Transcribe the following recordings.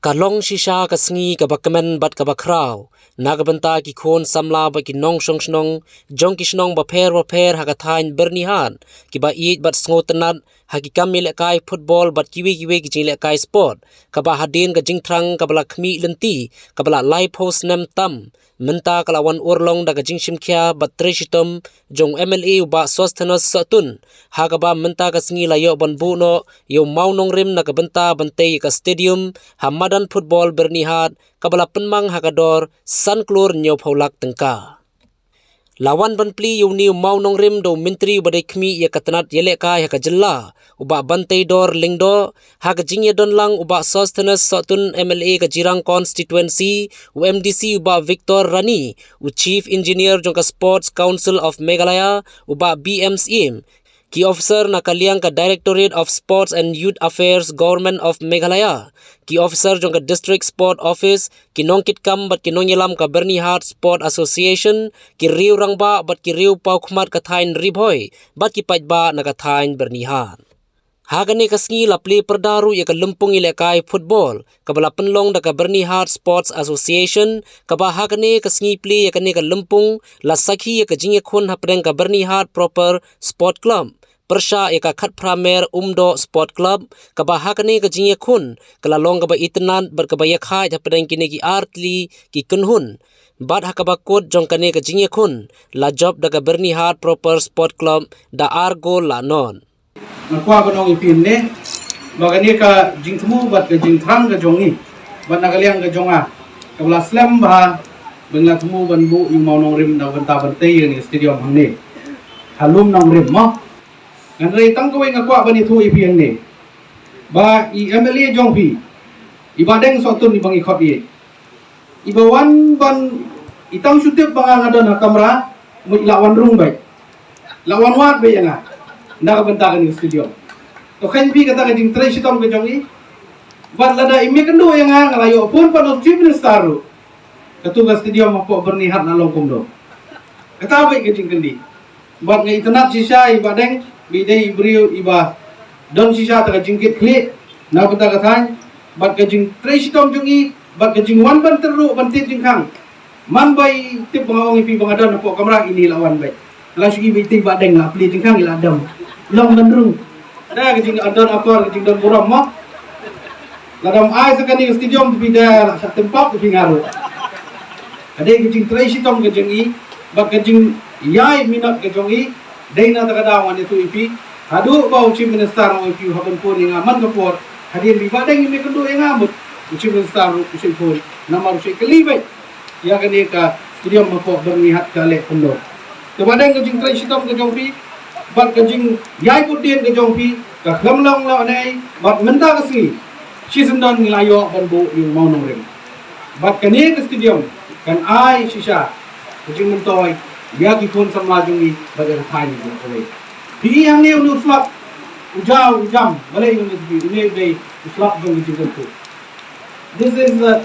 Kalong shisha kasngi kabakamen bat kabakraw nagabanta ki khon samla ba ki nong shong shnong jong ki shnong ba pher hagathain Byrnihat ki ba eat bat sngotanat hakikam mile kai football bat kiwi ki jingle kai sport kaba Hadien ka jingtrang kabala khmi Lynti kabala live post Snem tam menta kalawan urlong daga jingshim khya bat treshitom jong MLA ba sosthanos satun hagaba menta kasngi layo ban bu no yo maunong rim nagabanta bantay ka stadium ha Madan football Byrnihat kabala penmang hagador sanklur nyo phaulak tengka lawan banpli yuni maunong rim do menteri Iaikhmih ya katanat yele kai ha kajilla uba bantai dor lingdo ha kajingya donlang uba sosthanas satun MLA ka jirang constituency UMDC uba Victor Rani u chief engineer jongka sports council of Meghalaya uba BMCM ki officer nakaliang ka Directorate of Sports and Youth Affairs Government of Meghalaya ki officer jong ka District Sport Office ki nongkit kam bat ki nongyelam ka Byrnihat Sport Association ki riu rangba bat ki riu pau khmat ka thain ribhoy bat ki Paidbah na ka thain Byrnihat hagane kasngi lapli perdaru ya ka lempung ilekai football kabala penlong da ka Byrnihat Sports Association kaba hagane kasngi pli ya kane ka lempung la sakhi ya ka jingye khon hapdeng ka Byrnihat proper sport club persha ya ka khat pramer umdo sport club kaba hagane ka jingye khon kala long kaba itnan bar kaba ya khai hapdeng kine ki artli ki kunhun bad hakaba kot jong kane ka jingye khon la job da ka Byrnihat proper sport club da argo la non Nakwa banong ipin ne bagani ka jingtmu bat ka jingtrang ka jongi bat nagaliang ka jonga kabla slam ba bengla tmu banbu yung maunong rim na banta bantay ni stadium hangne halum nong rim mo nganre tang ko ngakwa bani thu ipin ne ba I MLA jongpi ibadeng sotun ibang ikot ye ibawan ban itang syutip ba nga na kamera mo ilawan rung bay lawan wat bay nga nagabanta ni studio to kan bi kata jing trace tom ke jongi bat lada imi kendo yang ngalayo pun pano chief minister ketua studio mapo Byrnihat na longkom do kata baik ke jing kendi bat ngai tanat sisa ibadeng bidai ibrio iba don sisa ta jingkit klik na banta kathan bat ke jing trace tom jongi bat ke jing wan ban teruk ban tip jing kang man bai tip bangawang ipi bangadan po kamera ini lawan bai langsung ibi ting badeng la pli jing kang ila adam long bandrung ada kejing adon akor kejing don buram mah ladam ai sekali stadium bida sak tempat tu pingaru ada kejing tracy tom kejing I bak kejing yai minat kejong I deina takada wan itu ipi hadu bau chief minister wan ipi habon pun ngaman kapor Hadien bi badeng imi kedu yang ngamut chief minister usin pun nama usin kelibai ya kene ka stadium mapo Byrnihat kale pendo to badeng kejing tracy tom kejong pi bat kejing yai putien ke jongpi ka khamlong la nei bat menta kasi sisendon ngilayo banbu yung maunong rim bat kani ke stadium kan ai sisa kejing mentoy dia ki kon sama jungi bagar thai ni ko pi yang ni unu slap ujam balai yung ni dei slap jungi jitu this is a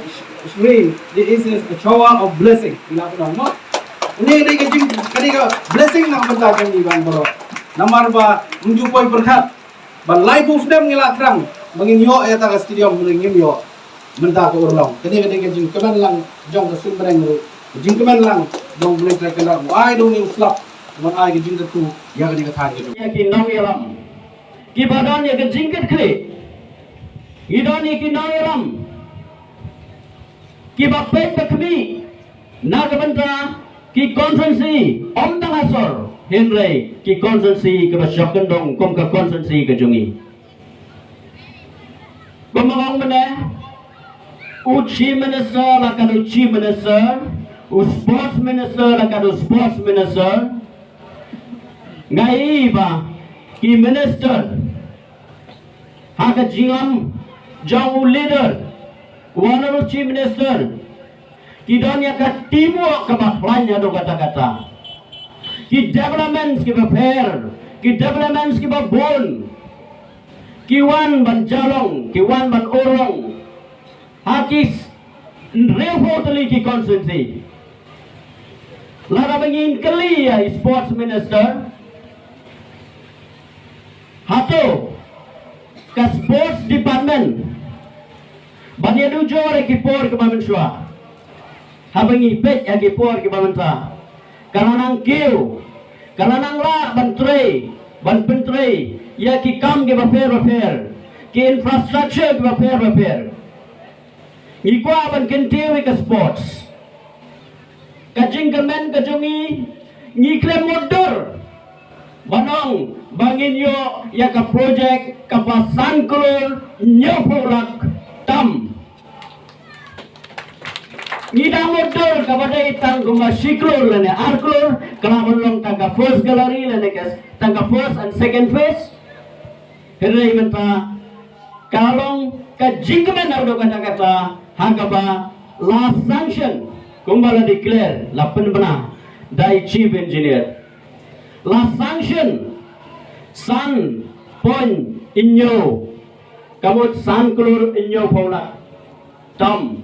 rain this is a shower of blessing ila ko no ini dei kejing kani ka blessing na banta jungi ban bro namar ba menjumpai berkat ba live of them ngila terang mangin yo eta ka stadium mangin yo menta ko urlong kini kene jing kemen lang jong ka sumbereng ru jing kemen lang jong boleh terkenal ai do ni slap man ai jing tu ya kene ka than gitu ya ki nong yalam ki badan ya ke jingket kle idani ki nong yalam ki bapet takmi na ka banta ki konferensi om tangasor Henry ki konsensi ke basyakan dong kom ke konsensi ke jungi. Pemangong mana? Chief minister lakan chief minister, sports minister lakan sports minister. Ngai ba ki minister haka jingam jang leader, one chief minister. Ki donya ka timu ke baklanya do kata-kata. Ki developments ki prepare, ki developments ki bon, ki wan ban jalong, ki wan ban orong, hakis reportedly ki consensi. Lara bangin kali ya sports minister, hato ka sports department Banyak dujur ekipor ke Bamensua. Habangi pet ekipor ke Bamensa. Kalau nang kiu, kalau nang la ban pentre, ya ki kam ke baper, ki infrastructure ke baper. Ngikwa ban kentiwi ke sports. Kajing kemen kajongi, ngiklem motor. Banong bangin yo ya ka project kapasan kulur nyopolak tam. Ngidang motor kepada itang gumba siklur lene arklur kelamun long tangga first gallery lene kes tangga first and second phase. Hirai menta kalong kajing kemen audo kata hagaba last sanction kumbala declare lapen bena dai chief engineer. Last sanction San Pon Inyo Kamut San Kulur Inyo Paula Tom